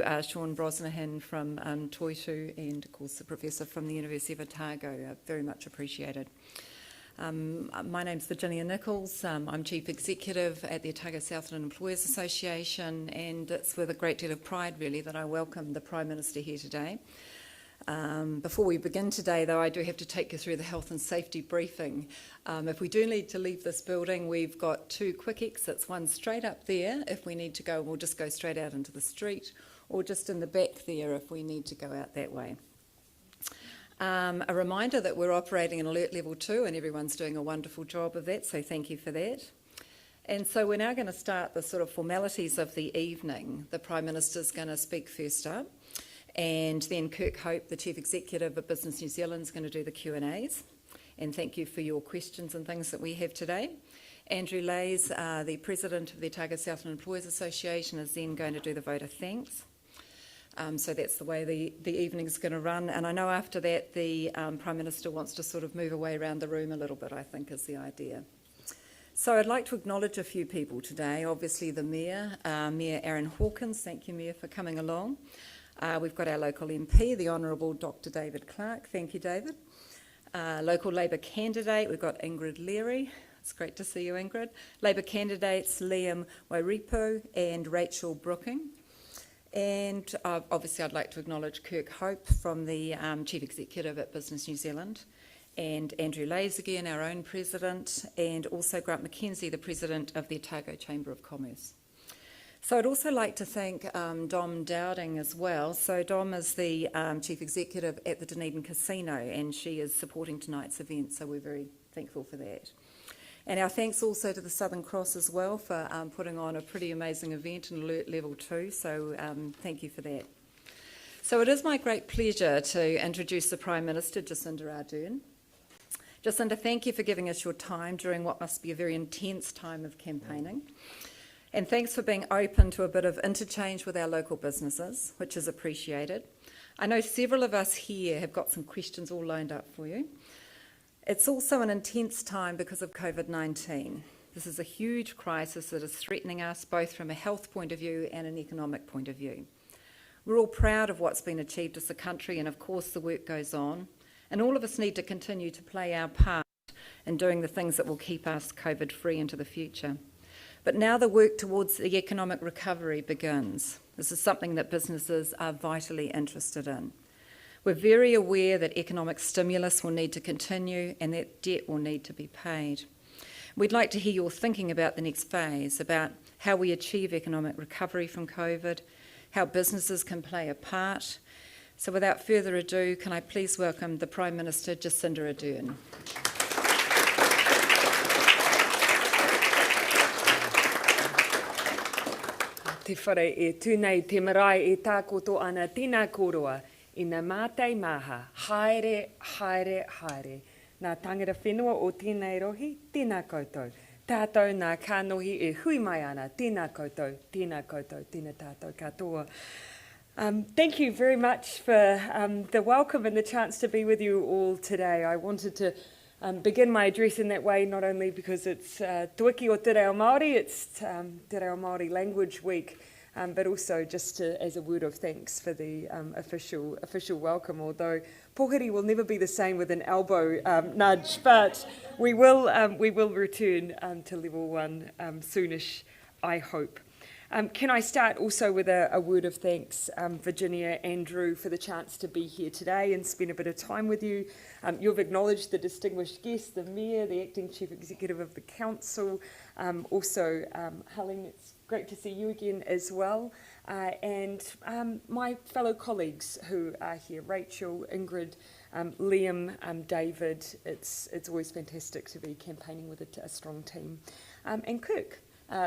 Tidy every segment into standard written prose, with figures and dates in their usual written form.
Sean Brosnahan from Toitu, and of course the professor from the University of Otago. Very much appreciated. My name's Virginia Nichols. I'm Chief Executive at the Otago Southland Employers Association, and it's with a great deal of pride really that I welcome the Prime Minister here today. Before we begin today though, I do have to take you through the health and safety briefing. If we do need to leave this building, we've got two quick exits, one straight up there if we need to go, we'll just go straight out into the street, or just in the back there if we need to go out that way. A reminder that we're operating in Alert Level 2 and everyone's doing a wonderful job of that, so thank you for that. And so we're now going to start the sort of formalities of the evening. The Prime Minister's going to speak first up, and then Kirk Hope, the Chief Executive of Business New Zealand, is going to do the Q&As. And thank you for your questions and things that we have today. Andrew Lays, the President of the Otago Southland Employers Association, is then going to do the vote of thanks. So that's the way the evening's going to run. And I know after that the Prime Minister wants to sort of move away around the room a little bit, I think is the idea. So I'd like to acknowledge a few people today. Obviously the Mayor, Mayor Aaron Hawkins. Thank you, Mayor, for coming along. We've got our local MP, the Honourable Dr David Clark. Thank you, David. Local Labour candidate, we've got Ingrid Leary. It's great to see you, Ingrid. Labour candidates, Liam Wairipo and Rachel Brooking. And obviously I'd like to acknowledge Kirk Hope from the Chief Executive at Business New Zealand, and Andrew Lays again, our own President, and also Grant McKenzie, the President of the Otago Chamber of Commerce. So I'd also like to thank Dom Dowding as well. So Dom is the Chief Executive at the Dunedin Casino, and she is supporting tonight's event, so we're very thankful for that. And our thanks also to the Southern Cross as well for putting on a pretty amazing event in Alert Level 2, so thank you for that. So it is my great pleasure to introduce the Prime Minister, Jacinda Ardern. Jacinda, thank you for giving us your time during what must be a very intense time of campaigning. And thanks for being open to a bit of interchange with our local businesses, which is appreciated. I know several of us here have got some questions all lined up for you. It's also an intense time because of COVID-19. This is a huge crisis that is threatening us both from a health point of view and an economic point of view. We're all proud of what's been achieved as a country, and of course the work goes on, and all of us need to continue to play our part in doing the things that will keep us COVID-free into the future. But now the work towards the economic recovery begins. This is something that businesses are vitally interested in. We're very aware that economic stimulus will need to continue and that debt will need to be paid. We'd like to hear your thinking about the next phase, about how we achieve economic recovery from COVID, how businesses can play a part. So without further ado, can I please welcome the Prime Minister, Jacinda Ardern. Te whare e tūnei te marae e tākoto ana tīnā koroa i ngā mātai maha, haere, haere, haere. Nā tangera whenua o tēnei rohi, tēnā koutou. Tātou nā kānohi e hui mai ana, tēnā koutou, tēnā koutou, tēnā tātou katoa. Thank you very much for the welcome and the chance to be with you all today. I wanted to begin my address in that way, not only because it's Tuiki o Te Reo Māori, it's Te Reo Māori Language Week, but also just as a word of thanks for the official welcome, although Pohiri will never be the same with an elbow nudge, but we will return to level 1 soonish, I hope. Can I start also with a word of thanks, Virginia, Andrew, for the chance to be here today and spend a bit of time with you. You've acknowledged the distinguished guests, the Mayor, the Acting Chief Executive of the Council, also Helen, it's great to see you again as well, and my fellow colleagues who are here, Rachel, Ingrid, Liam, David. It's always fantastic to be campaigning with a strong team. And Kirk.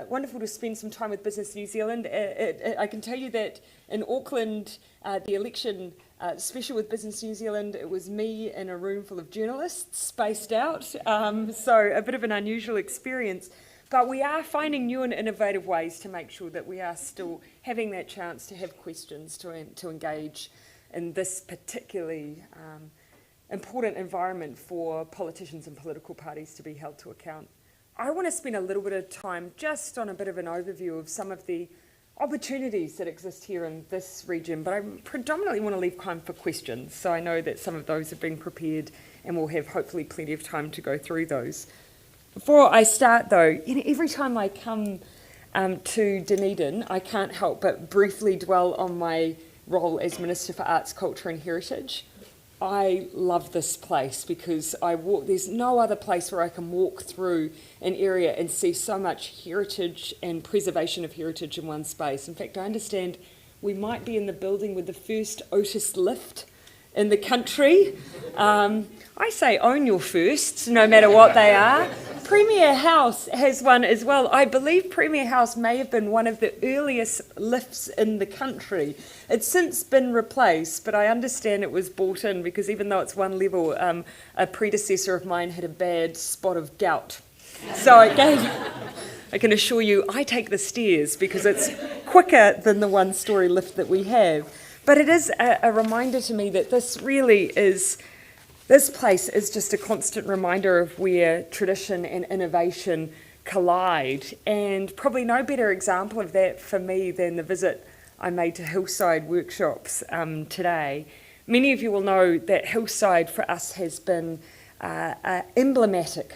Wonderful to spend some time with Business New Zealand. I can tell you that in Auckland, the election special with Business New Zealand, it was me in a room full of journalists spaced out, so a bit of an unusual experience. But we are finding new and innovative ways to make sure that we are still having that chance to have questions, to engage in this particularly important environment for politicians and political parties to be held to account. I want to spend a little bit of time just on a bit of an overview of some of the opportunities that exist here in this region, but I predominantly want to leave time for questions. So I know that some of those have been prepared and we'll have hopefully plenty of time to go through those. Before I start though, every time I come to Dunedin, I can't help but briefly dwell on my role as Minister for Arts, Culture and Heritage. I love this place because there's no other place where I can walk through an area and see so much heritage and preservation of heritage in one space. In fact, I understand we might be in the building with the first Otis lift in the country. I say own your firsts, no matter what they are. Premier House has one as well. I believe Premier House may have been one of the earliest lifts in the country. It's since been replaced, but I understand it was bought in because even though it's one level, a predecessor of mine had a bad spot of gout. So it gave, I can assure you, I take the stairs because it's quicker than the one-storey lift that we have. But it is a reminder to me that this place is just a constant reminder of where tradition and innovation collide. And probably no better example of that for me than the visit I made to Hillside Workshops today. Many of you will know that Hillside for us has been emblematic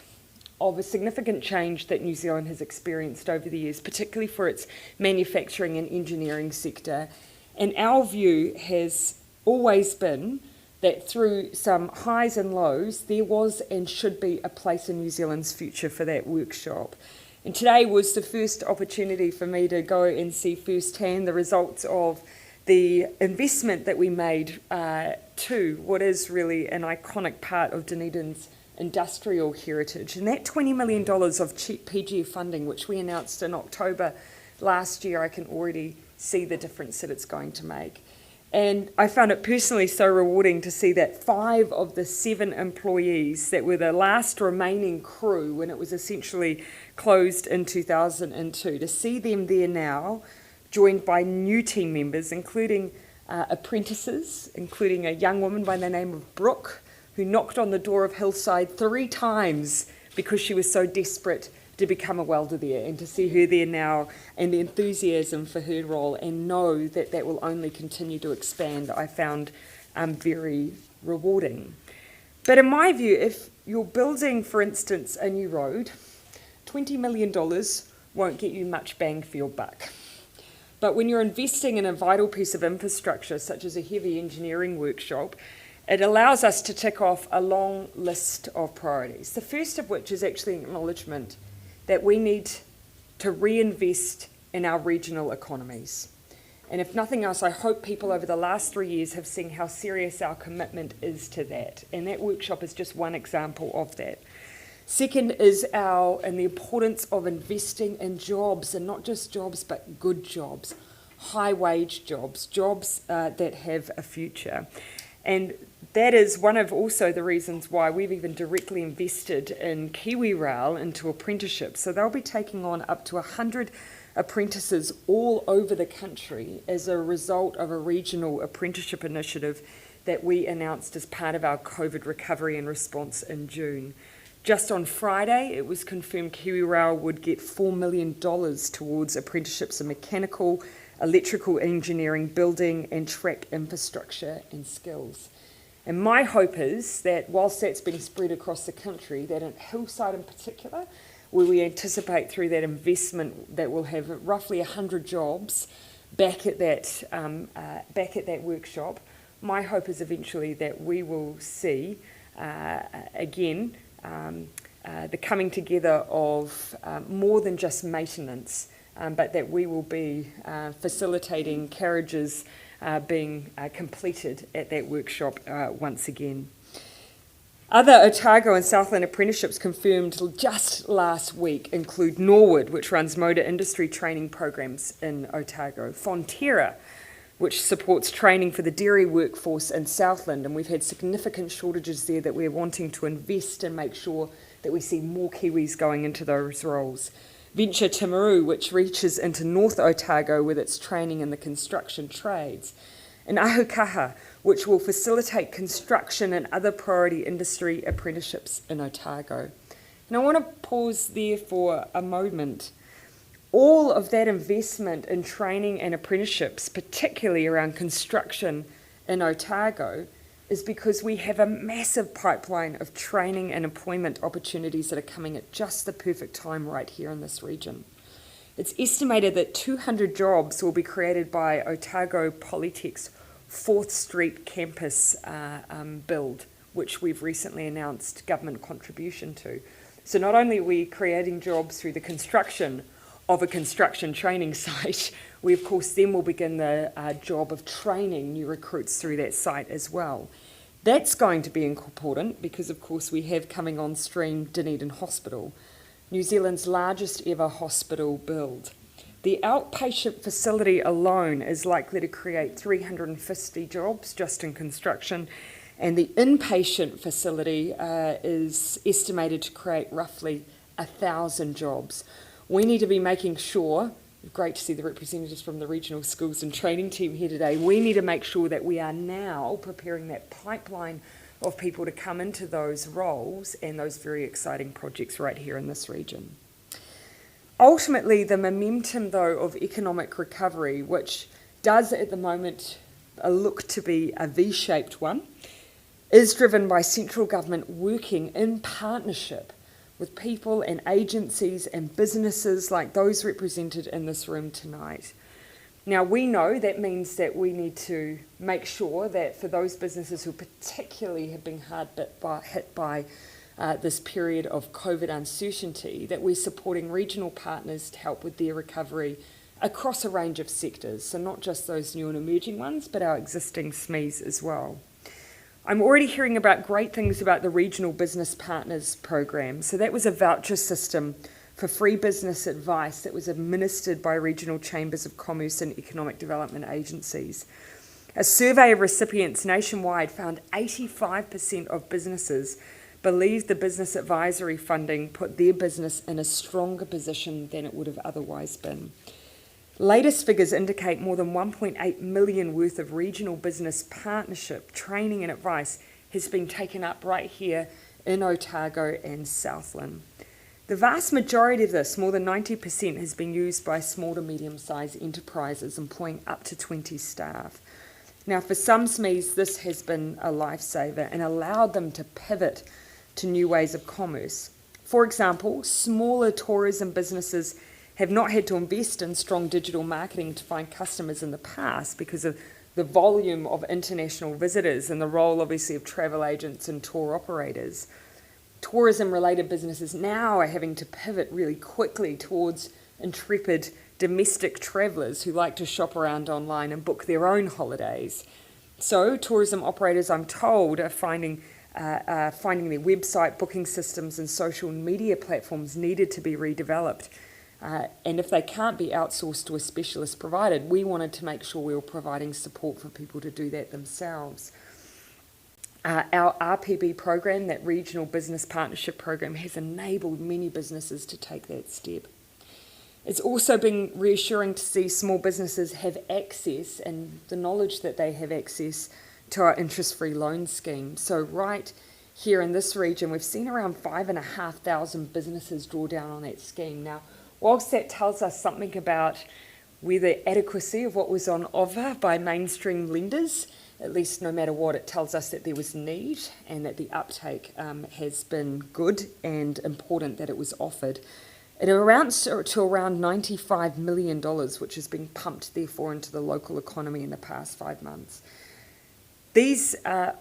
of a significant change that New Zealand has experienced over the years, particularly for its manufacturing and engineering sector. And our view has always been that through some highs and lows, there was and should be a place in New Zealand's future for that workshop. And today was the first opportunity for me to go and see firsthand the results of the investment that we made to what is really an iconic part of Dunedin's industrial heritage. And that $20 million of cheap PGF funding, which we announced in October last year, I can already see the difference that it's going to make. And I found it personally so rewarding to see that 5 of the 7 employees that were the last remaining crew when it was essentially closed in 2002, to see them there now, joined by new team members, including apprentices, including a young woman by the name of Brooke, who knocked on the door of Hillside 3 times because she was so desperate to become a welder there, and to see her there now and the enthusiasm for her role and know that that will only continue to expand, I found very rewarding. But in my view, if you're building, for instance, a new road, $20 million won't get you much bang for your buck. But when you're investing in a vital piece of infrastructure, such as a heavy engineering workshop, it allows us to tick off a long list of priorities. The first of which is actually an acknowledgement that we need to reinvest in our regional economies. And if nothing else, I hope people over the last 3 years have seen how serious our commitment is to that. And that workshop is just one example of that. Second is the importance of investing in jobs, and not just jobs, but good jobs, high-wage jobs, jobs that have a future. And that is one of also the reasons why we've even directly invested in KiwiRail into apprenticeships. So they'll be taking on up to 100 apprentices all over the country as a result of a regional apprenticeship initiative that we announced as part of our COVID recovery and response in June. Just on Friday, it was confirmed KiwiRail would get $4 million towards apprenticeships in mechanical, electrical engineering, building and track infrastructure and skills. And my hope is that whilst that's being spread across the country, that in Hillside in particular, where we anticipate through that investment that we'll have roughly 100 jobs back at that workshop, my hope is eventually that we will see again the coming together of more than just maintenance, but that we will be facilitating carriages being completed at that workshop once again. Other Otago and Southland apprenticeships confirmed just last week include Norwood, which runs motor industry training programs in Otago, Fonterra, which supports training for the dairy workforce in Southland, and we've had significant shortages there that we're wanting to invest and make sure that we see more Kiwis going into those roles. Venture Timaru, which reaches into North Otago with its training in the construction trades. And Ahukaha, which will facilitate construction and other priority industry apprenticeships in Otago. And I want to pause there for a moment. All of that investment in training and apprenticeships, particularly around construction in Otago, is because we have a massive pipeline of training and employment opportunities that are coming at just the perfect time right here in this region. It's estimated that 200 jobs will be created by Otago Polytech's 4th Street campus build, which we've recently announced government contribution to. So not only are we creating jobs through the construction of a construction training site, we of course then will begin the job of training new recruits through that site as well. That's going to be important because of course we have coming on stream Dunedin Hospital, New Zealand's largest ever hospital build. The outpatient facility alone is likely to create 350 jobs just in construction, and the inpatient facility is estimated to create roughly 1,000 jobs. We need to be making sure, great to see the representatives from the regional schools and training team here today, we need to make sure that we are now preparing that pipeline of people to come into those roles and those very exciting projects right here in this region. Ultimately, the momentum, though, of economic recovery, which does at the moment look to be a V-shaped one, is driven by central government working in partnership with people and agencies and businesses like those represented in this room tonight. Now, we know that means that we need to make sure that for those businesses who particularly have been hit by this period of COVID uncertainty, that we're supporting regional partners to help with their recovery across a range of sectors, so not just those new and emerging ones, but our existing SMEs as well. I'm already hearing about great things about the Regional Business Partners program. So that was a voucher system for free business advice that was administered by regional chambers of commerce and economic development agencies. A survey of recipients nationwide found 85% of businesses believed the business advisory funding put their business in a stronger position than it would have otherwise been. Latest figures indicate more than 1.8 million worth of regional business partnership, training and advice has been taken up right here in Otago and Southland. The vast majority of this, more than 90%, has been used by small to medium-sized enterprises employing up to 20 staff. Now, for some SMEs, this has been a lifesaver and allowed them to pivot to new ways of commerce. For example, smaller tourism businesses have not had to invest in strong digital marketing to find customers in the past because of the volume of international visitors and the role, obviously, of travel agents and tour operators. Tourism-related businesses now are having to pivot really quickly towards intrepid domestic travellers who like to shop around online and book their own holidays. So tourism operators, I'm told, are finding their website, booking systems and social media platforms needed to be redeveloped. And if they can't be outsourced to a specialist provided, we wanted to make sure we were providing support for people to do that themselves. Our RPB program, that Regional Business Partnership program, has enabled many businesses to take that step. It's also been reassuring to see small businesses have access and the knowledge that they have access to our interest-free loan scheme. So right here in this region, we've seen around 5,500 businesses draw down on that scheme. Now, whilst that tells us something about whether adequacy of what was on offer by mainstream lenders, at least no matter what, it tells us that there was need and that the uptake has been good and important that it was offered. It amounts to around $95 million, which has been pumped, therefore, into the local economy in the past 5 months. These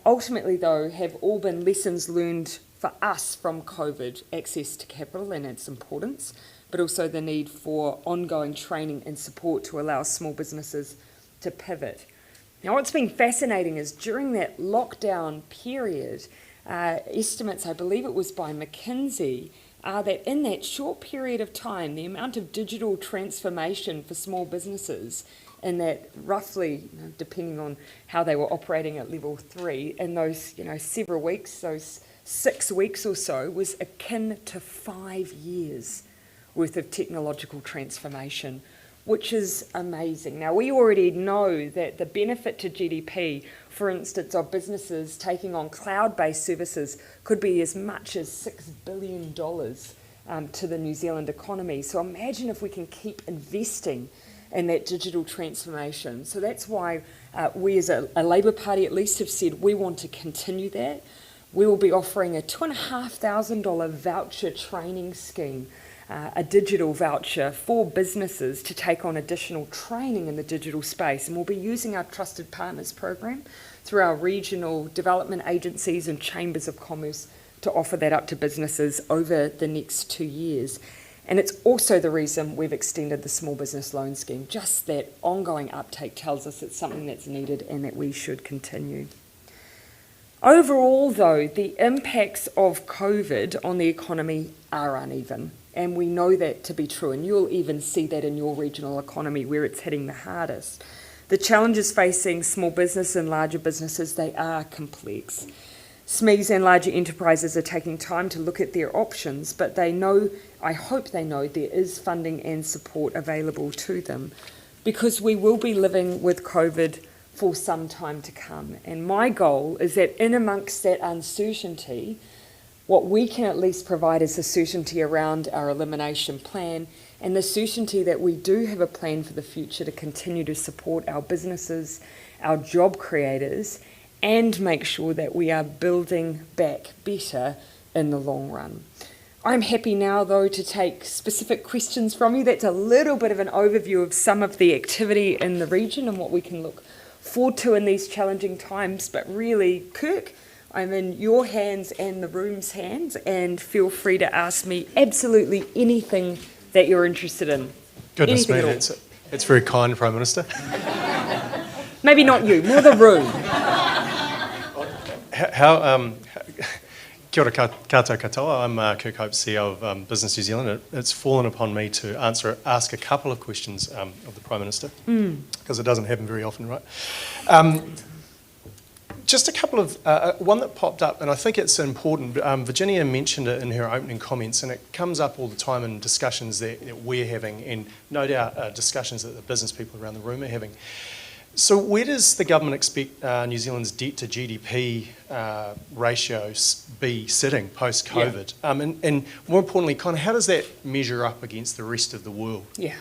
ultimately, though, have all been lessons learned for us from COVID, access to capital and its importance, but also the need for ongoing training and support to allow small businesses to pivot. Now, what's been fascinating is during that lockdown period, estimates, I believe it was by McKinsey, are that in that short period of time, the amount of digital transformation for small businesses in that roughly, depending on how they were operating at level 3, in those several weeks, those 6 weeks or so, was akin to 5 years worth of technological transformation, which is amazing. Now, we already know that the benefit to GDP, for instance, of businesses taking on cloud-based services could be as much as $6 billion to the New Zealand economy. So imagine if we can keep investing in that digital transformation. So that's why we as a Labour Party at least have said we want to continue that. We will be offering a $2,500 voucher training scheme, a digital voucher for businesses to take on additional training in the digital space. And we'll be using our Trusted Partners program through our regional development agencies and chambers of commerce to offer that up to businesses over the next 2 years. And it's also the reason we've extended the small business loan scheme. Just that ongoing uptake tells us it's something that's needed and that we should continue. Overall, though, the impacts of COVID on the economy are uneven, and we know that to be true, and you'll even see that in your regional economy where it's hitting the hardest. The challenges facing small business and larger businesses, they are complex. SMEs and larger enterprises are taking time to look at their options, but they know, I hope they know, there is funding and support available to them, because we will be living with COVID for some time to come. And my goal is that in amongst that uncertainty, what we can at least provide is the certainty around our elimination plan and the certainty that we do have a plan for the future to continue to support our businesses, our job creators, and make sure that we are building back better in the long run. I'm happy now, though, to take specific questions from you. That's a little bit of an overview of some of the activity in the region and what we can look forward to in these challenging times. But really, Kirk, I'm in your hands and the room's hands, and feel free to ask me absolutely anything that you're interested in. Goodness me, it's very kind, Prime Minister. Maybe not you, more the room. Kia ora koutou katoa. I'm Kirk Hope, CEO of Business New Zealand. It's fallen upon me to ask a couple of questions of the Prime Minister, because it doesn't happen very often, right? Just a couple of, one that popped up, and I think it's important. Virginia mentioned it in her opening comments, and it comes up all the time in discussions that we're having, and no doubt discussions that the business people around the room are having. So where does the government expect New Zealand's debt to GDP ratio be sitting post-COVID? Yeah. And more importantly, kind of how does that measure up against the rest of the world? Yeah.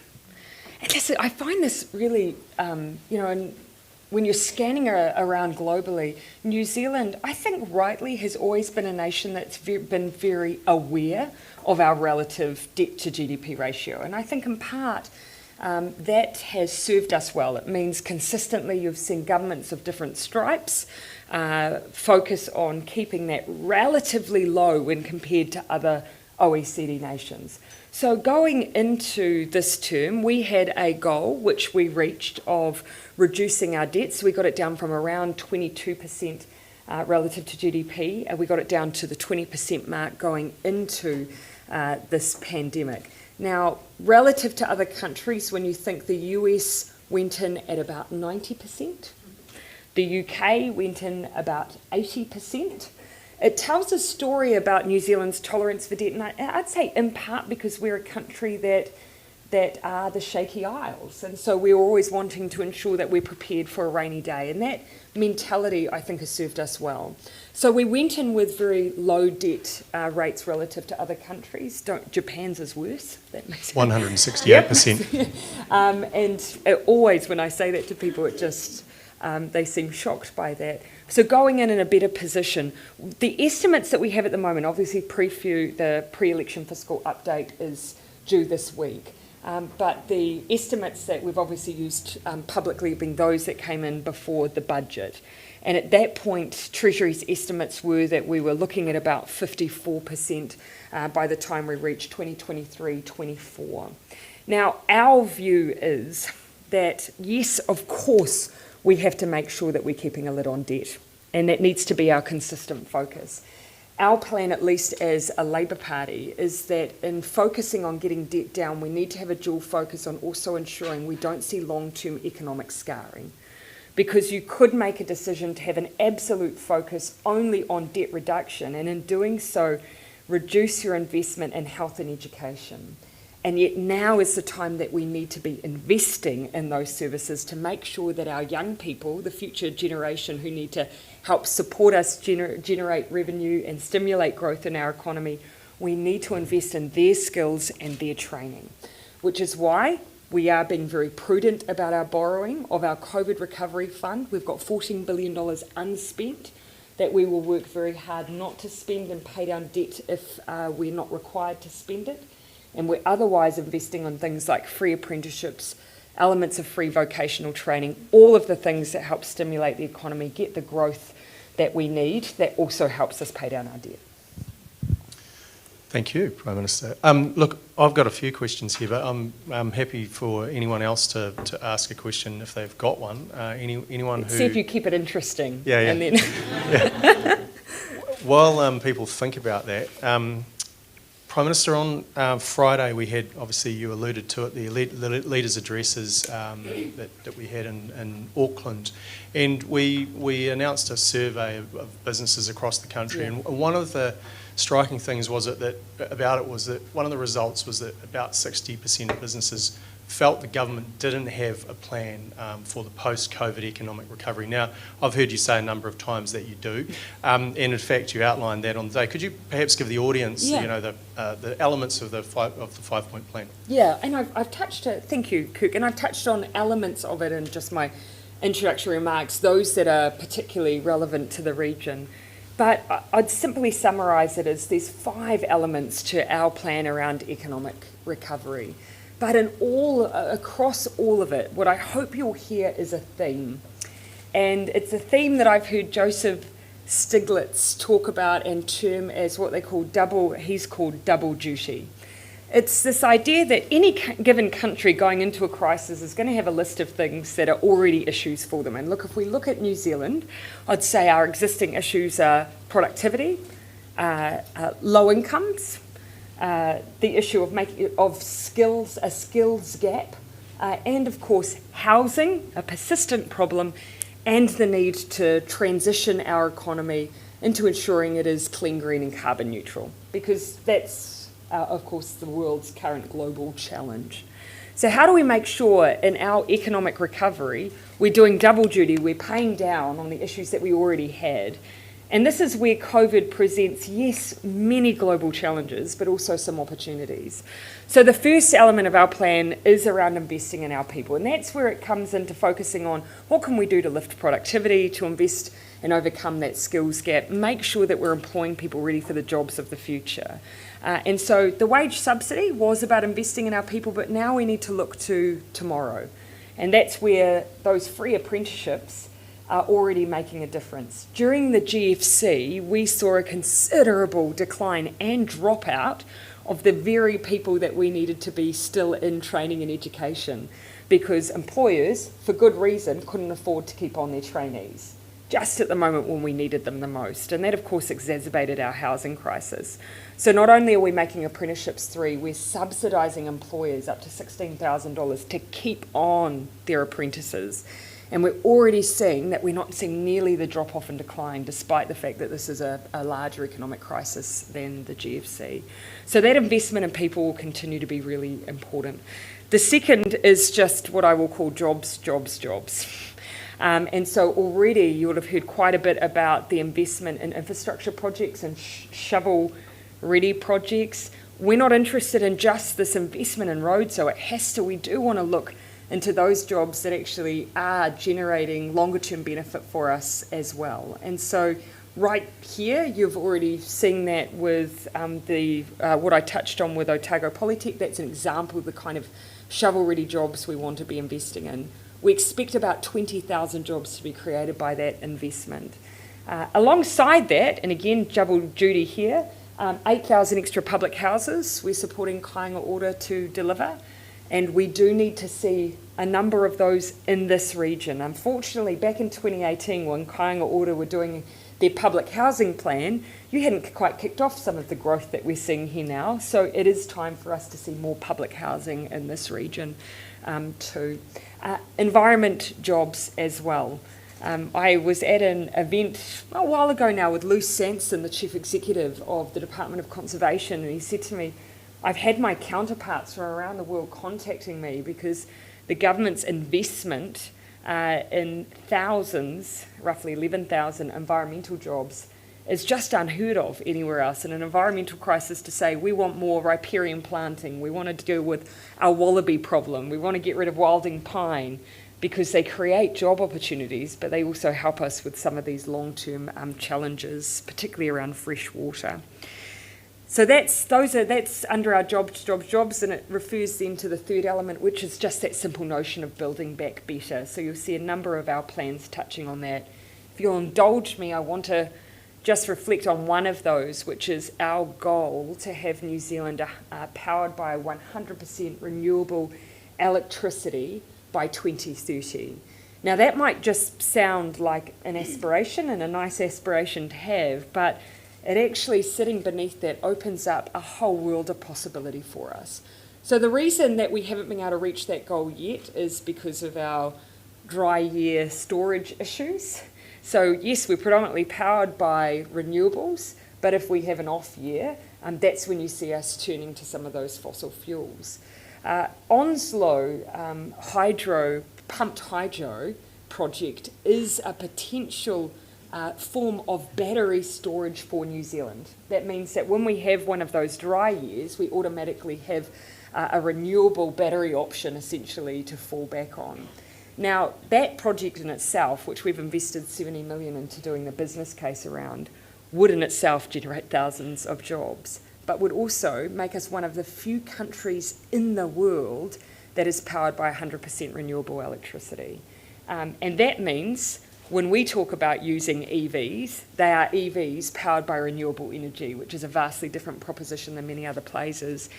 And listen, I find this really, and when you're scanning around globally, New Zealand, I think rightly, has always been a nation that's been very aware of our relative debt to GDP ratio. And I think in part, that has served us well. It means consistently you've seen governments of different stripes focus on keeping that relatively low when compared to other OECD nations. So going into this term, we had a goal which we reached of reducing our debt. So we got it down from around 22% relative to GDP, and we got it down to the 20% mark going into this pandemic. Now, relative to other countries, when you think the US went in at about 90%, the UK went in about 80%, it tells a story about New Zealand's tolerance for debt, and I'd say in part because we're a country that are the shaky isles, and so we're always wanting to ensure that we're prepared for a rainy day, and that mentality, I think, has served us well. So we went in with very low debt rates relative to other countries. Japan's is worse. That makes 168%. Yep. And always when I say that to people, it just they seem shocked by that. So going in a better position. The estimates that we have at the moment, obviously the pre-election fiscal update is due this week. But the estimates that we've obviously used publicly have been those that came in before the budget. And at that point, Treasury's estimates were that we were looking at about 54% by the time we reached 2023-24. Now, our view is that, yes, of course, we have to make sure that we're keeping a lid on debt. And that needs to be our consistent focus. Our plan, at least as a Labour Party, is that in focusing on getting debt down, we need to have a dual focus on also ensuring we don't see long-term economic scarring. Because you could make a decision to have an absolute focus only on debt reduction, and in doing so, reduce your investment in health and education. And yet now is the time that we need to be investing in those services to make sure that our young people, the future generation who need to help support us generate revenue and stimulate growth in our economy, we need to invest in their skills and their training, which is why we are being very prudent about our borrowing of our COVID recovery fund. We've got $14 billion unspent that we will work very hard not to spend and pay down debt if we're not required to spend it. And we're otherwise investing on things like free apprenticeships, elements of free vocational training, all of the things that help stimulate the economy, get the growth that we need, that also helps us pay down our debt. Thank you, Prime Minister. Look, I've got a few questions here, but I'm happy for anyone else to ask a question if they've got one. Anyone who... See if you keep it interesting. Yeah. And then Yeah. While people think about that, Prime Minister, on Friday we had, obviously you alluded to it, the leaders' addresses that we had in Auckland, and we announced a survey of businesses across the country, and one of the striking things was that one of the results was that about 60% of businesses felt the government didn't have a plan for the post-COVID economic recovery. Now, I've heard you say a number of times that you do, and in fact you outlined that on the day. Could you perhaps give the audience, the elements of the five-point plan? Yeah, and I've touched, thank you, Cook, and I've touched on elements of it in just my introductory remarks, those that are particularly relevant to the region. But I'd simply summarise it as there's 5 elements to our plan around economic recovery. But across all of it, what I hope you'll hear is a theme. And it's a theme that I've heard Joseph Stiglitz talk about and term as what he's called double duty. It's this idea that any given country going into a crisis is going to have a list of things that are already issues for them. And look, if we look at New Zealand, I'd say our existing issues are productivity, low incomes, the issue of skills, a skills gap, and of course housing, a persistent problem, and the need to transition our economy into ensuring it is clean, green and carbon neutral, because that's of course, the world's current global challenge. So how do we make sure in our economic recovery we're doing double duty, we're paying down on the issues that we already had? And this is where COVID presents, yes, many global challenges, but also some opportunities. So the first element of our plan is around investing in our people, and that's where it comes into focusing on what can we do to lift productivity, to invest and overcome that skills gap, make sure that we're employing people ready for the jobs of the future. And so the wage subsidy was about investing in our people, but now we need to look to tomorrow. And that's where those free apprenticeships are already making a difference. During the GFC, we saw a considerable decline and dropout of the very people that we needed to be still in training and education, because employers, for good reason, couldn't afford to keep on their trainees just at the moment when we needed them the most. And that, of course, exacerbated our housing crisis. So not only are we making apprenticeships free, we're subsidising employers up to $16,000 to keep on their apprentices. And we're already seeing that we're not seeing nearly the drop-off and decline, despite the fact that this is a larger economic crisis than the GFC. So that investment in people will continue to be really important. The second is just what I will call jobs, jobs, jobs. And so already you would have heard quite a bit about the investment in infrastructure projects and shovel-ready projects. We're not interested in just this investment in roads, so we do want to look into those jobs that actually are generating longer-term benefit for us as well. And so right here, you've already seen that with what I touched on with Otago Polytech. That's an example of the kind of shovel-ready jobs we want to be investing in. We expect about 20,000 jobs to be created by that investment. Alongside that, and again, double duty here, 8,000 extra public houses we're supporting Kāinga Ora to deliver, and we do need to see a number of those in this region. Unfortunately, back in 2018, when Kāinga Ora were doing their public housing plan, you hadn't quite kicked off some of the growth that we're seeing here now, so it is time for us to see more public housing in this region too. Environment jobs as well. I was at an event a while ago now with Lou Sanson, the Chief Executive of the Department of Conservation, and he said to me, I've had my counterparts from around the world contacting me because the government's investment in thousands, roughly 11,000 environmental jobs, is just unheard of anywhere else. In an environmental crisis, to say we want more riparian planting, we want to deal with our wallaby problem, we want to get rid of wilding pine, because they create job opportunities, but they also help us with some of these long-term challenges, particularly around fresh water. So that's under our jobs, and it refers then to the third element, which is just that simple notion of building back better. So you'll see a number of our plans touching on that. If you'll indulge me, I want to just reflect on one of those, which is our goal to have New Zealand powered by 100% renewable electricity by 2030. Now that might just sound like an aspiration and a nice aspiration to have, but it actually, sitting beneath that, opens up a whole world of possibility for us. So the reason that we haven't been able to reach that goal yet is because of our dry year storage issues. So yes, we're predominantly powered by renewables, but if we have an off year, that's when you see us turning to some of those fossil fuels. Onslow pumped hydro project is a potential form of battery storage for New Zealand. That means that when we have one of those dry years, we automatically have a renewable battery option essentially to fall back on. Now, that project in itself, which we've invested 70 million into doing the business case around, would in itself generate thousands of jobs, but would also make us one of the few countries in the world that is powered by 100% renewable electricity. And that means when we talk about using EVs, they are EVs powered by renewable energy, which is a vastly different proposition than many other places.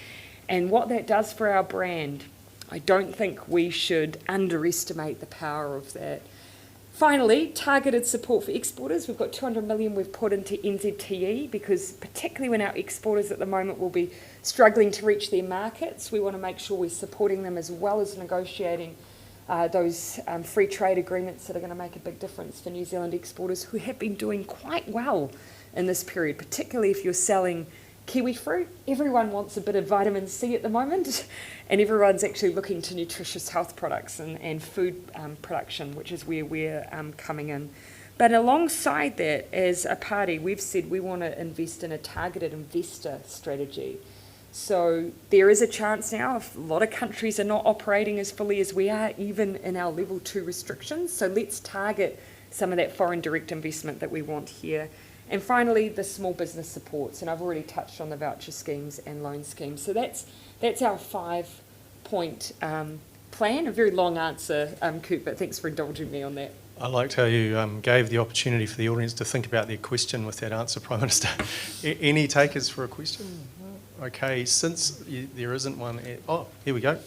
And what that does for our brand, I don't think we should underestimate the power of that. Finally, targeted support for exporters. We've got 200 million we've put into NZTE, because particularly when our exporters at the moment will be struggling to reach their markets, we want to make sure we're supporting them as well as negotiating those free trade agreements that are going to make a big difference for New Zealand exporters, who have been doing quite well in this period, particularly if you're selling kiwi fruit. Everyone wants a bit of vitamin C at the moment, and everyone's actually looking to nutritious health products and food production, which is where we're coming in. But alongside that, as a party, we've said we want to invest in a targeted investor strategy. So there is a chance now, if a lot of countries are not operating as fully as we are, even in our level 2 restrictions. So let's target some of that foreign direct investment that we want here. And finally, the small business supports, and I've already touched on the voucher schemes and loan schemes. So that's our 5-point plan. A very long answer, Coop, but thanks for indulging me on that. I liked how you gave the opportunity for the audience to think about their question with that answer, Prime Minister. Any takers for a question? Okay, since there isn't one... here we go.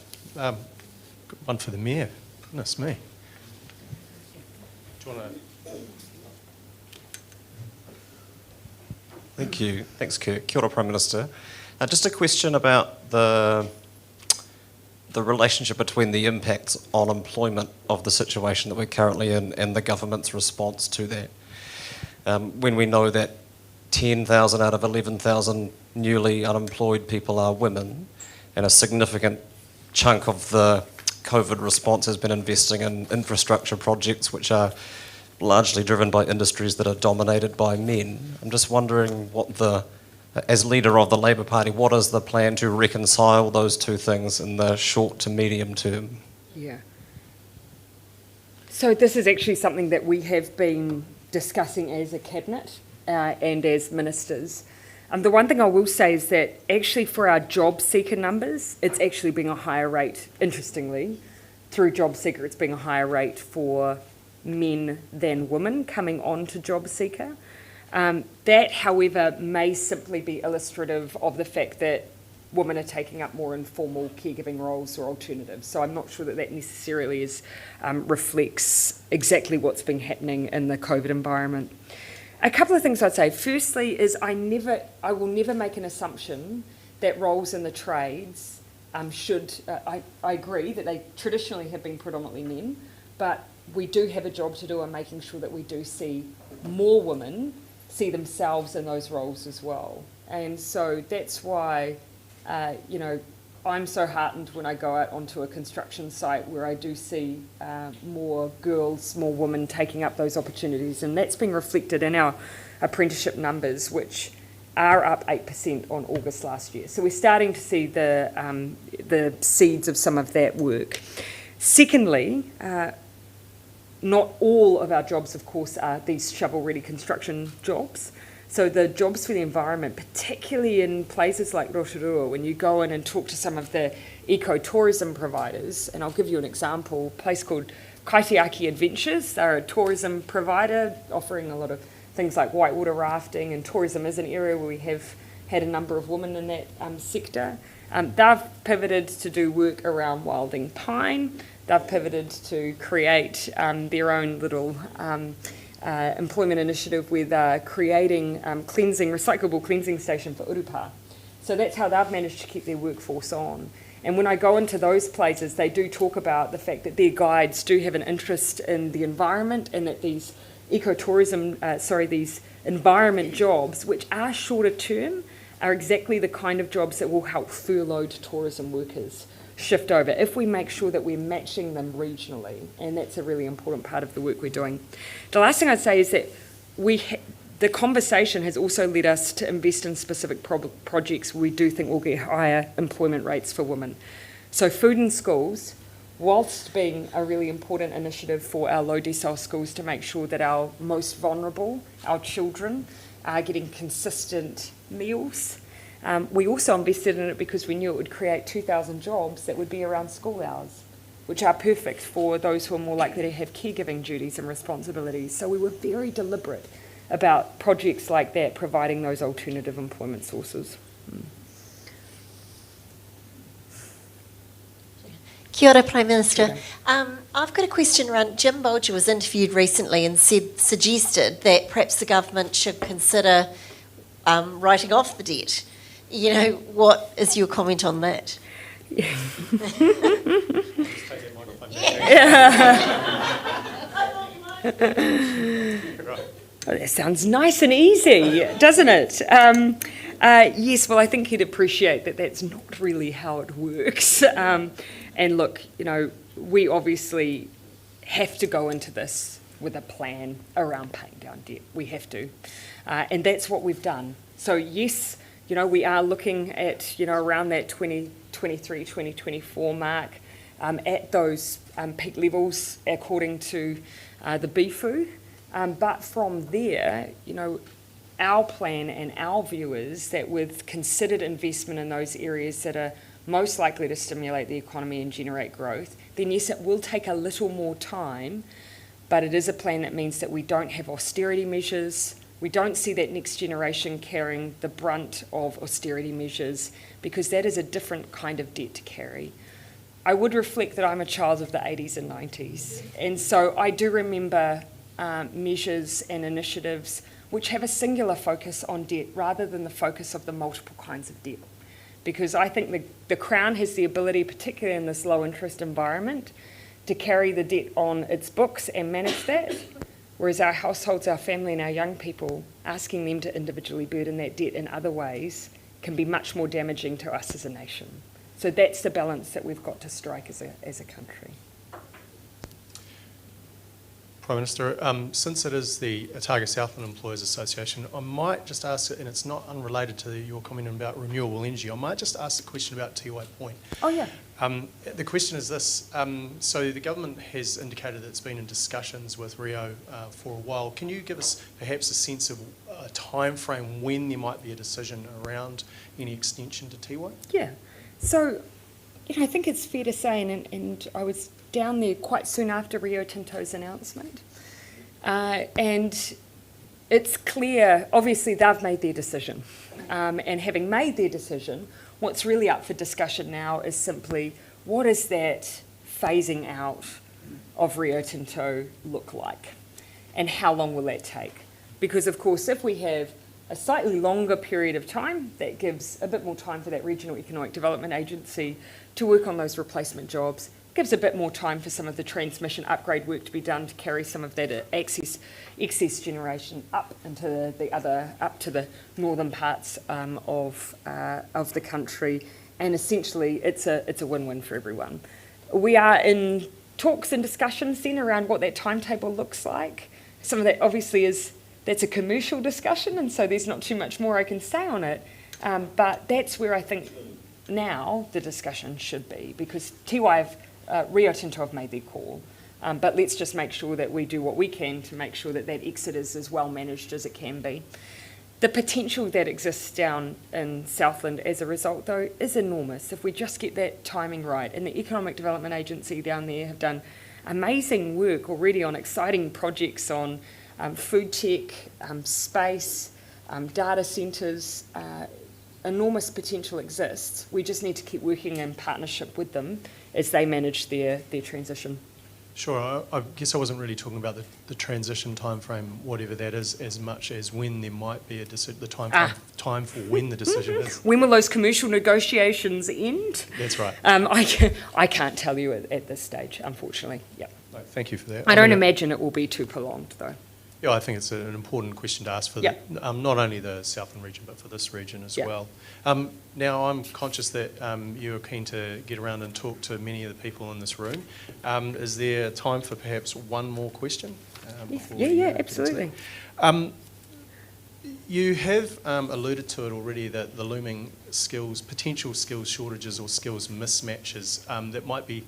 One for the Mayor. Goodness me. Do you want to... Thank you. Thanks, Kirk. Kia ora, Prime Minister. Just a question about the relationship between the impacts on employment of the situation that we're currently in and the government's response to that. When we know that 10,000 out of 11,000 newly unemployed people are women, and a significant chunk of the COVID response has been investing in infrastructure projects which are largely driven by industries that are dominated by men. I'm just wondering as leader of the Labour Party, what is the plan to reconcile those two things in the short to medium term? Yeah. So this is actually something that we have been discussing as a cabinet and as ministers. The one thing I will say is that actually for our job seeker numbers, it's actually been a higher rate, interestingly. Through job seeker, it's been a higher rate for men than women coming on to job seeker. That, however, may simply be illustrative of the fact that women are taking up more informal caregiving roles or alternatives. So I'm not sure that necessarily reflects exactly what's been happening in the COVID environment. A couple of things I'd say. Firstly is I will never make an assumption that roles in the trades I agree that they traditionally have been predominantly men, but we do have a job to do in making sure that we do see more women see themselves in those roles as well. And so that's why, I'm so heartened when I go out onto a construction site where I do see more girls, more women taking up those opportunities, and that's being reflected in our apprenticeship numbers, which are up 8% on August last year. So we're starting to see the seeds of some of that work. Secondly, not all of our jobs, of course, are these shovel-ready construction jobs. So the jobs for the environment, particularly in places like Rotorua, when you go in and talk to some of the eco-tourism providers, and I'll give you an example, a place called Kaitiaki Adventures. They're a tourism provider offering a lot of things like whitewater rafting, and tourism is an area where we have had a number of women in that sector. They've pivoted to do work around wilding pine. They've pivoted to create their own little employment initiative where they're creating recyclable cleansing station for urupa. So that's how they've managed to keep their workforce on. And when I go into those places, they do talk about the fact that their guides do have an interest in the environment, and that these these environment jobs, which are shorter term, are exactly the kind of jobs that will help furloughed tourism workers shift over if we make sure that we're matching them regionally, and that's a really important part of the work we're doing. The last thing I'd say is that the conversation has also led us to invest in specific projects we do think will get higher employment rates for women. So food in schools, whilst being a really important initiative for our low decile schools to make sure that our most vulnerable, our children, are getting consistent meals. We also invested in it because we knew it would create 2,000 jobs that would be around school hours, which are perfect for those who are more likely to have caregiving duties and responsibilities. So we were very deliberate about projects like that, providing those alternative employment sources. Kia ora, Prime Minister. I've got a question around, Jim Bolger was interviewed recently and suggested that perhaps the government should consider writing off the debt. You know, what is your comment on that? Oh, that sounds nice and easy, doesn't it? Yes, well, I think he'd appreciate that that's not really how it works. And look, you know, we obviously have to go into this with a plan around paying down debt. We have to. And that's what we've done. So yes, you know, we are looking at, you know, around that 2023, 2024 mark at those peak levels according to the BFU. But from there, you know, our plan and our view is that with considered investment in those areas that are most likely to stimulate the economy and generate growth, then yes, it will take a little more time, but it is a plan that means that we don't have austerity measures. We don't see that next generation carrying the brunt of austerity measures, because that is a different kind of debt to carry. I would reflect that I'm a child of the 80s and 90s, and so I do remember measures and initiatives which have a singular focus on debt rather than the focus of the multiple kinds of debt. Because I think the Crown has the ability, particularly in this low interest environment, to carry the debt on its books and manage that, whereas our households, our family and our young people, asking them to individually burden that debt in other ways can be much more damaging to us as a nation. So that's the balance that we've got to strike as a country. Prime Minister, since it is the Otago Southland Employers Association, I might just ask, and it's not unrelated to your comment about renewable energy, I might just ask a question about Tiwai Point. Oh, yeah. The question is this, so the government has indicated that it's been in discussions with Rio for a while. Can you give us perhaps a sense of a time frame when there might be a decision around any extension to Tiwai? Yeah. So, you know, I think it's fair to say, and I was down there quite soon after Rio Tinto's announcement, and it's clear, obviously they've made their decision, and having made their decision, what's really up for discussion now is simply what does that phasing out of Rio Tinto look like, and how long will that take? Because of course if we have a slightly longer period of time, that gives a bit more time for that Regional Economic Development Agency to work on those replacement jobs, gives a bit more time for some of the transmission upgrade work to be done to carry some of that excess generation up into up to the northern parts of the country, And essentially, it's a win-win for everyone. We are in talks and discussions then around what that timetable looks like. Some of that obviously that's a commercial discussion, and so there's not too much more I can say on it. But that's where I think now the discussion should be, because Tiwai Rio Tinto have made their call. But let's just make sure that we do what we can to make sure that that exit is as well managed as it can be. The potential that exists down in Southland as a result, though, is enormous if we just get that timing right. And the Economic Development Agency down there have done amazing work already on exciting projects on food tech, space, data centres. Enormous potential exists. We just need to keep working in partnership with them as they manage their transition. Sure. I guess I wasn't really talking about the transition timeframe, whatever that is, as much as when there might be the time for when the decision is. When will those commercial negotiations end? That's right. I can't tell you at this stage, unfortunately. Yeah. No, thank you for that. I don't imagine it will be too prolonged, though. Yeah, I think it's an important question to ask for not only the Southland region, but for this region as well. Now, I'm conscious that you're keen to get around and talk to many of the people in this room. Is there time for perhaps one more question? Absolutely. You have alluded to it already, that the looming potential skills shortages or skills mismatches that might be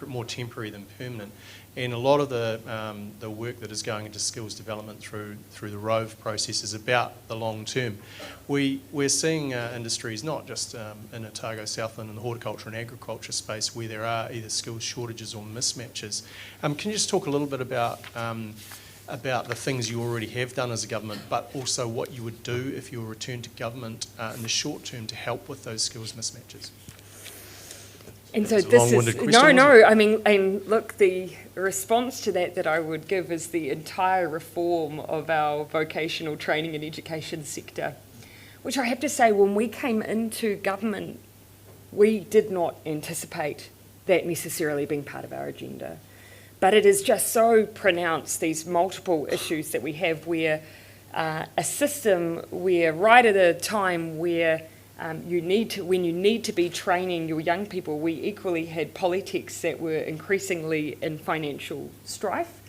more temporary than permanent. And a lot of the work that is going into skills development through the ROVE process is about the long term. We're seeing industries, not just in Otago, Southland and the horticulture and agriculture space, where there are either skills shortages or mismatches. Can you just talk a little bit about the things you already have done as a government, but also what you would do if you were returned to government in the short term to help with those skills mismatches? And so this is, I mean, and look, the response to that I would give is the entire reform of our vocational training and education sector, which I have to say, when we came into government, we did not anticipate that necessarily being part of our agenda. But it is just so pronounced, these multiple issues that we have, where a system where right at a time where when you need to be training your young people, we equally had politics that were increasingly in financial strife.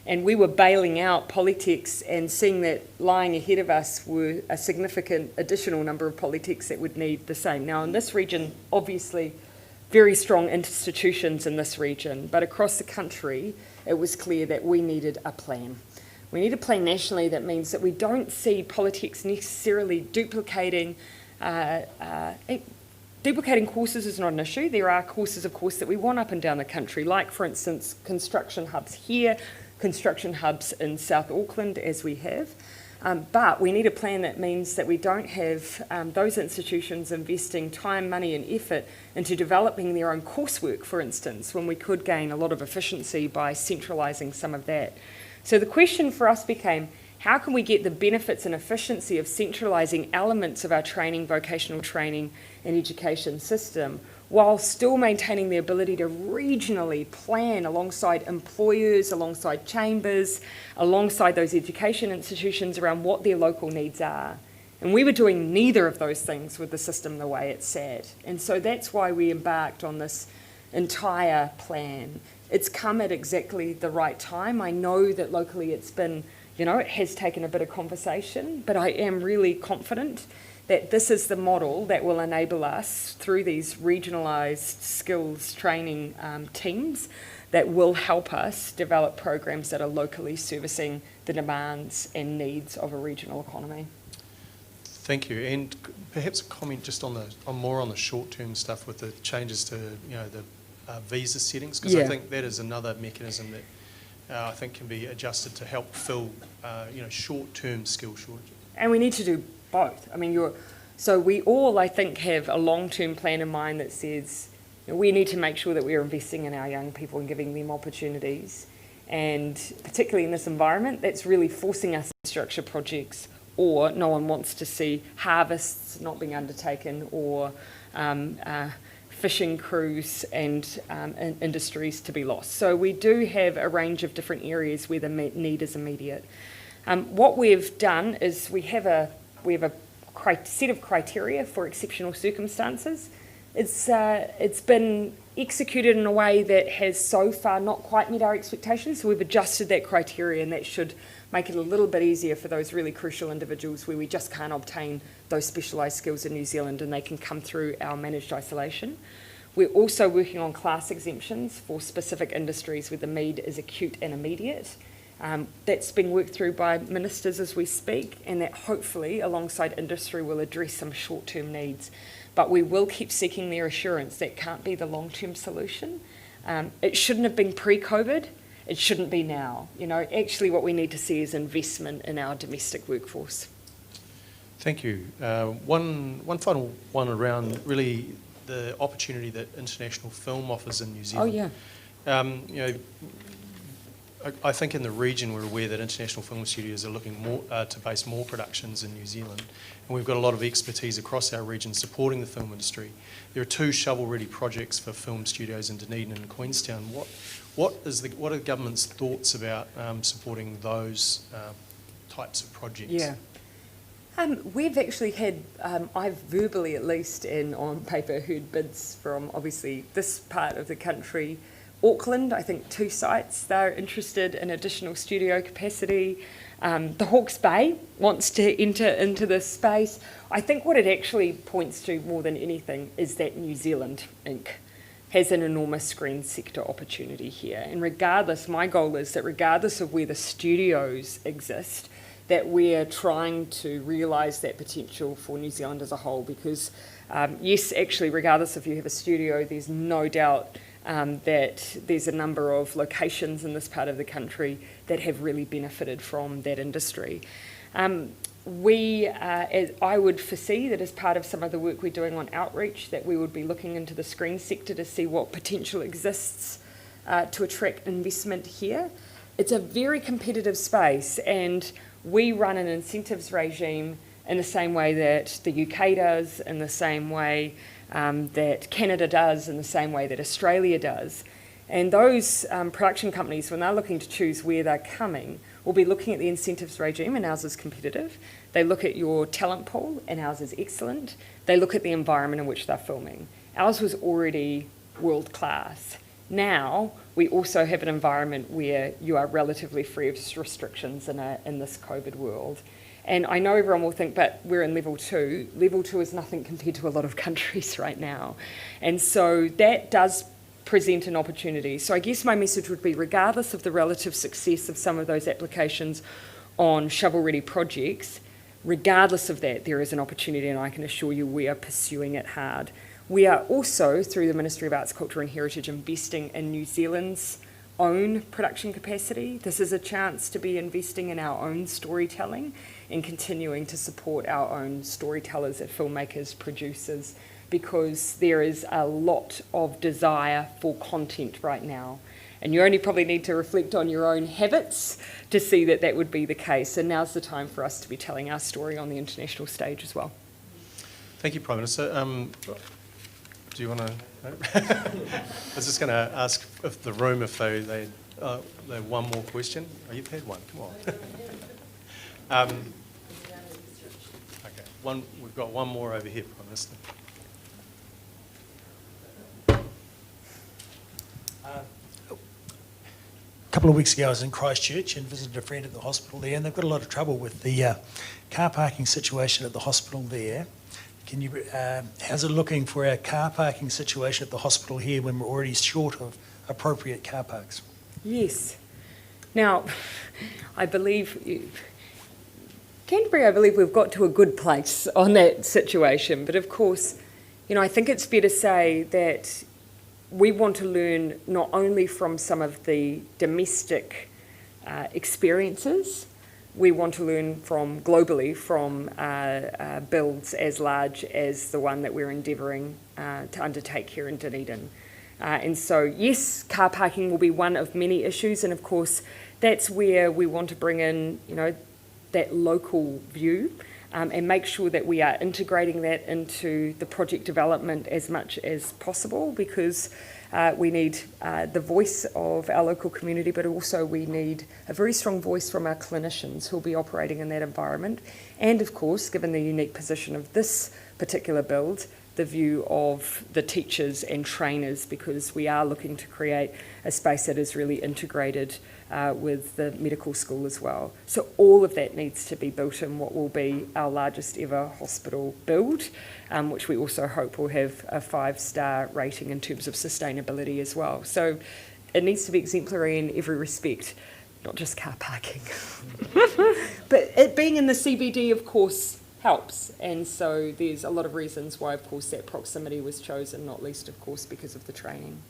And we were bailing out politics and seeing that lying ahead of us were a significant additional number of politics that would need the same. Now, in this region, obviously, very strong institutions in this region, but across the country, it was clear that we needed a plan. We need a plan nationally that means that we don't see politics necessarily duplicating courses is not an issue. There are courses, of course, that we want up and down the country, like, for instance, construction hubs here, construction hubs in South Auckland, as we have. But we need a plan that means that we don't have those institutions investing time, money and effort into developing their own coursework, for instance, when we could gain a lot of efficiency by centralising some of that. So the question for us became, how can we get the benefits and efficiency of centralising elements of our training, vocational training and education system, while still maintaining the ability to regionally plan alongside employers, alongside chambers, alongside those education institutions around what their local needs are. And we were doing neither of those things with the system the way it sat. And so that's why we embarked on this entire plan. It's come at exactly the right time. I know that locally it's been, it has taken a bit of conversation, but I am really confident that this is the model that will enable us, through these regionalised skills training teams, that will help us develop programs that are locally servicing the demands and needs of a regional economy. Thank you. And perhaps a comment just on more on the short-term stuff with the changes to the visa settings, because I think that is another mechanism that I think can be adjusted to help fill short-term skill shortages. And we need to do both. I mean, so we all, I think, have a long-term plan in mind that says we need to make sure that we are investing in our young people and giving them opportunities. And particularly in this environment, that's really forcing us to structure projects, or no one wants to see harvests not being undertaken, or fishing crews and industries to be lost. So we do have a range of different areas where the need is immediate. What we've done is we have a set of criteria for exceptional circumstances. It's been executed in a way that has so far not quite met our expectations, so we've adjusted that criteria, and that should make it a little bit easier for those really crucial individuals where we just can't obtain those specialised skills in New Zealand, and they can come through our managed isolation. We're also working on class exemptions for specific industries where the need is acute and immediate. That's being worked through by ministers as we speak, and that hopefully alongside industry will address some short-term needs. But we will keep seeking their assurance that can't be the long-term solution. It shouldn't have been pre-COVID, it shouldn't be now. You know, actually what we need to see is investment in our domestic workforce. Thank you. One final one around really the opportunity that international film offers in New Zealand. Oh yeah. You know, I think in the region we're aware that international film studios are looking more to base more productions in New Zealand, and we've got a lot of expertise across our region supporting the film industry. There are 2 shovel-ready projects for film studios in Dunedin and Queenstown. What are the government's thoughts about supporting those types of projects? Yeah. We've actually had, I've verbally at least and on paper heard bids from obviously this part of the country. Auckland, I think 2 sites, they're interested in additional studio capacity. The Hawke's Bay wants to enter into this space. I think what it actually points to more than anything is that New Zealand Inc. has an enormous screen sector opportunity here. And regardless, my goal is that regardless of where the studios exist, that we're trying to realise that potential for New Zealand as a whole, because yes, actually, regardless if you have a studio, there's no doubt that there's a number of locations in this part of the country that have really benefited from that industry. I would foresee that as part of some of the work we're doing on outreach, that we would be looking into the screen sector to see what potential exists to attract investment here. It's a very competitive space, and we run an incentives regime in the same way that the UK does, in the same way that Canada does, in the same way that Australia does. And those production companies, when they're looking to choose where they're coming, will be looking at the incentives regime, and ours is competitive. They look at your talent pool, and ours is excellent. They look at the environment in which they're filming. Ours was already world class. Now, we also have an environment where you are relatively free of restrictions in this COVID world. And I know everyone will think, but we're in level 2. Level 2 is nothing compared to a lot of countries right now. And so that does present an opportunity. So I guess my message would be, regardless of the relative success of some of those applications on shovel-ready projects, regardless of that, there is an opportunity, and I can assure you we are pursuing it hard. We are also, through the Ministry of Arts, Culture and Heritage, investing in New Zealand's own production capacity. This is a chance to be investing in our own storytelling and continuing to support our own storytellers, filmmakers, producers, because there is a lot of desire for content right now. And you only probably need to reflect on your own habits to see that that would be the case. And now's the time for us to be telling our story on the international stage as well. Thank you, Prime Minister. Do you want to? I was just going to ask if the room if they have one more question. Oh, you've had one. Come on. Okay. We've got one more over here, Prime Minister. A couple of weeks ago I was in Christchurch and visited a friend at the hospital there, and they've got a lot of trouble with the car parking situation at the hospital there. Can you, how's it looking for our car parking situation at the hospital here when we're already short of appropriate car parks? Yes. Now, I believe, Canterbury, I believe we've got to a good place on that situation. But of course, you know, I think it's fair to say that we want to learn not only from some of the domestic experiences, we want to learn from globally from builds as large as the one that we're endeavouring to undertake here in Dunedin. And so, yes, car parking will be one of many issues, and of course, that's where we want to bring in, you know, that local view and make sure that we are integrating that into the project development as much as possible, because we need the voice of our local community, but also we need a very strong voice from our clinicians who will be operating in that environment. And of course, given the unique position of this particular build, the view of the teachers and trainers, because we are looking to create a space that is really integrated with the medical school as well. So all of that needs to be built in what will be our largest ever hospital build, which we also hope will have a 5-star rating in terms of sustainability as well. So it needs to be exemplary in every respect, not just car parking. But it being in the CBD, of course, helps. And so there's a lot of reasons why, of course, that proximity was chosen, not least, of course, because of the training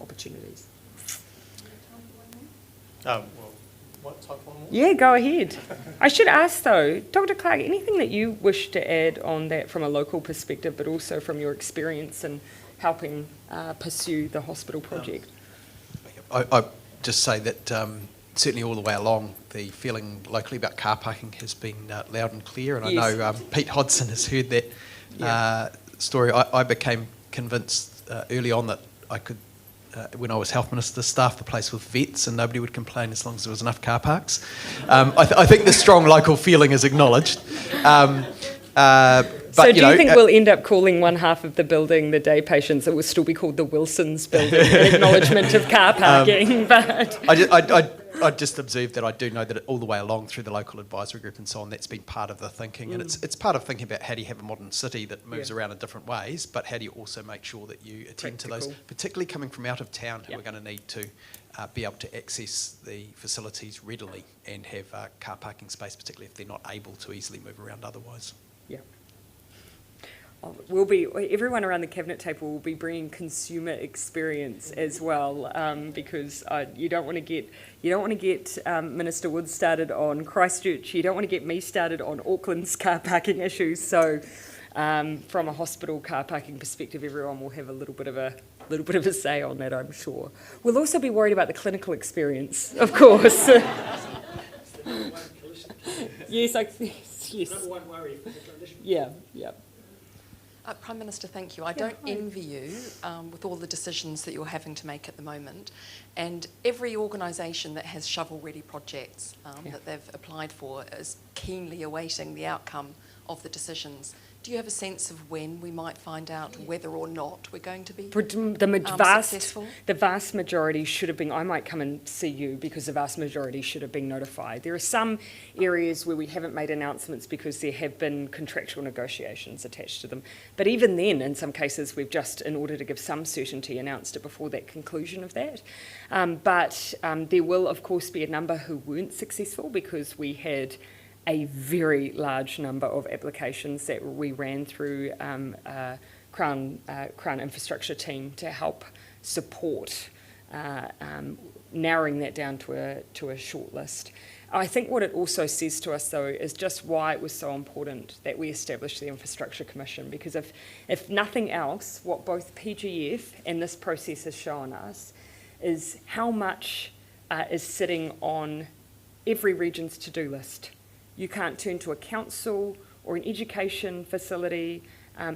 opportunities. Well, what type one more? Yeah, go ahead. I should ask, though, Dr. Clark, anything that you wish to add on that from a local perspective, but also from your experience in helping pursue the hospital project? I just say that certainly all the way along, the feeling locally about car parking has been loud and clear, and Yes. I know Pete Hodson has heard that story. I became convinced early on that I could, when I was health minister, staff the place with vets and nobody would complain as long as there was enough car parks. I think the strong local feeling is acknowledged. So do you think we'll end up calling one half of the building, the day patients, it will still be called the Wilsons building, in acknowledgement of car parking? But I just observed that I do know that all the way along through the local advisory group and so on, that's been part of the thinking. And it's part of thinking about how do you have a modern city that moves around in different ways, but how do you also make sure that you attend to those, particularly coming from out of town, who are going to need to be able to access the facilities readily and have car parking space, particularly if they're not able to easily move around otherwise. yeah. Everyone around the cabinet table will be bringing consumer experience as well, because you don't want to get Minister Woods started on Christchurch. You don't want to get me started on Auckland's car parking issues. So, from a hospital car parking perspective, everyone will have a little bit of a say on that, I'm sure. We'll also be worried about the clinical experience, of course. Yes. Number one worry for the clinician. Yeah. Prime Minister, thank you. I don't envy you with all the decisions that you're having to make at the moment. And every organisation that has shovel-ready projects that they've applied for is keenly awaiting the outcome of the decisions. Do you have a sense of when we might find out whether or not we're going to be successful? The vast majority should have been, I might come and see you because the vast majority should have been notified. There are some areas where we haven't made announcements because there have been contractual negotiations attached to them. But even then, in some cases, we've just, in order to give some certainty, announced it before that conclusion of that. But there will, of course, be a number who weren't successful because we had a very large number of applications that we ran through Crown Infrastructure team to help support narrowing that down to a short list. I think what it also says to us, though, is just why it was so important that we established the Infrastructure Commission, because if nothing else, what both PGF and this process has shown us is how much is sitting on every region's to-do list. You can't turn to a council or an education facility,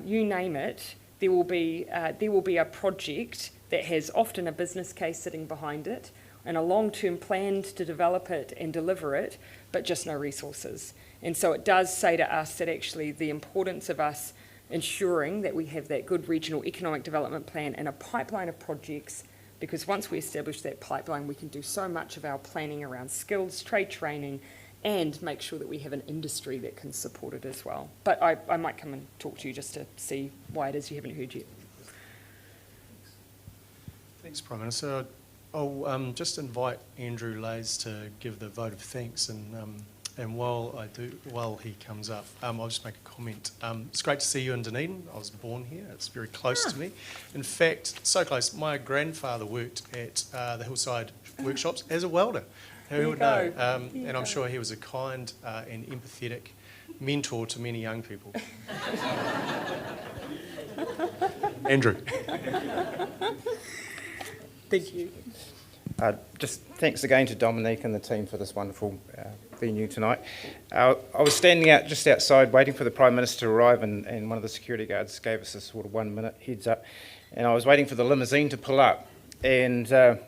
you name it, there will be a project that has often a business case sitting behind it and a long-term plan to develop it and deliver it, but just no resources. And so it does say to us that actually the importance of us ensuring that we have that good regional economic development plan and a pipeline of projects, because once we establish that pipeline, we can do so much of our planning around skills, trade training, and make sure that we have an industry that can support it as well. But I might come and talk to you just to see why it is you haven't heard yet. Thanks, Prime Minister. I'll just invite Andrew Lays to give the vote of thanks, and while he comes up, I'll just make a comment. It's great to see you in Dunedin. I was born here. It's very close to me. In fact, so close. My grandfather worked at the Hillside Workshops as a welder. Who would know? And I'm sure he was a kind and empathetic mentor to many young people. Andrew. Thank you. Just thanks again to Dominique and the team for this wonderful venue tonight. I was standing out just outside waiting for the Prime Minister to arrive, and one of the security guards gave us a sort of 1 minute heads up, and I was waiting for the limousine to pull up, and I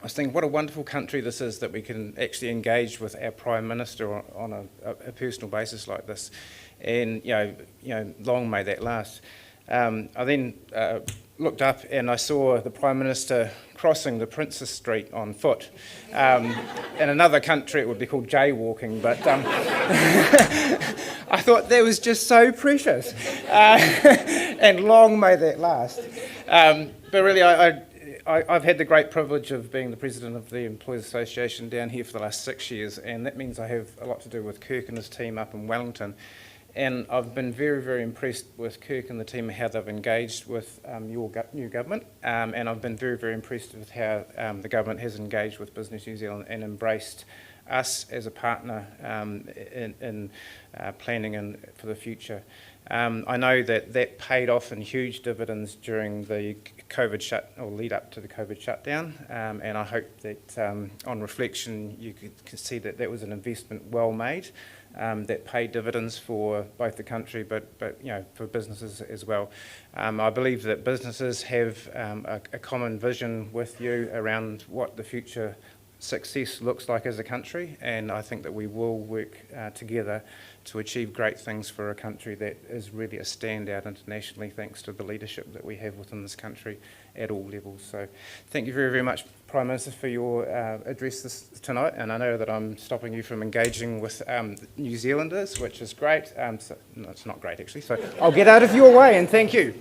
was thinking what a wonderful country this is that we can actually engage with our Prime Minister on a personal basis like this, and you know long may that last. I then looked up and I saw the Prime Minister crossing the Princess Street on foot. In another country it would be called jaywalking, but I thought that was just so precious. And long may that last. But really, I've had the great privilege of being the president of the Employers Association down here for the last 6 years, and that means I have a lot to do with Kirk and his team up in Wellington. And I've been very, very impressed with Kirk and the team, how they've engaged with your new government, and I've been very, very impressed with how the government has engaged with Business New Zealand and embraced us as a partner in planning for the future. I know that paid off in huge dividends during the lead up to the COVID shutdown, and I hope that on reflection you could see that was an investment well made, that paid dividends for both the country but for businesses as well. I believe that businesses have a common vision with you around what the future success looks like as a country, and I think that we will work together to achieve great things for a country that is really a standout internationally, thanks to the leadership that we have within this country at all levels. So thank you very, very much, Prime Minister, for your address tonight, and I know that I'm stopping you from engaging with New Zealanders, which is great. No, it's not great actually, so I'll get out of your way, and thank you.